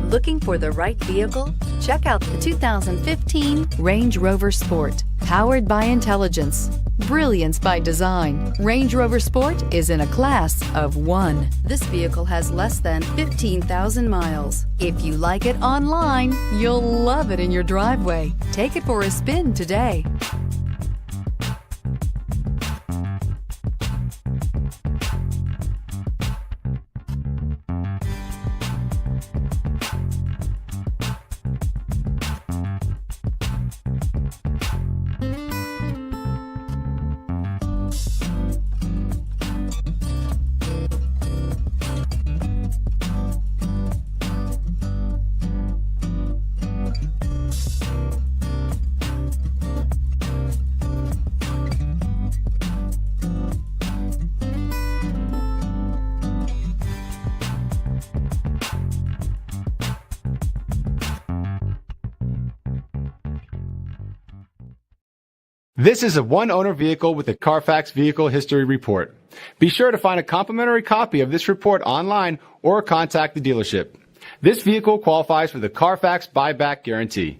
Looking for the right vehicle? Check out the 2015 Range Rover Sport. Powered by intelligence, brilliance by design, Range Rover Sport is in a class of one. This vehicle has less than 15,000 miles. If you like it online, you'll love it in your driveway. Take it for a spin today. This is a one-owner vehicle with a CARFAX Vehicle History Report. Be sure to find a complimentary copy of this report online or contact the dealership. This vehicle qualifies for the CARFAX Buyback Guarantee.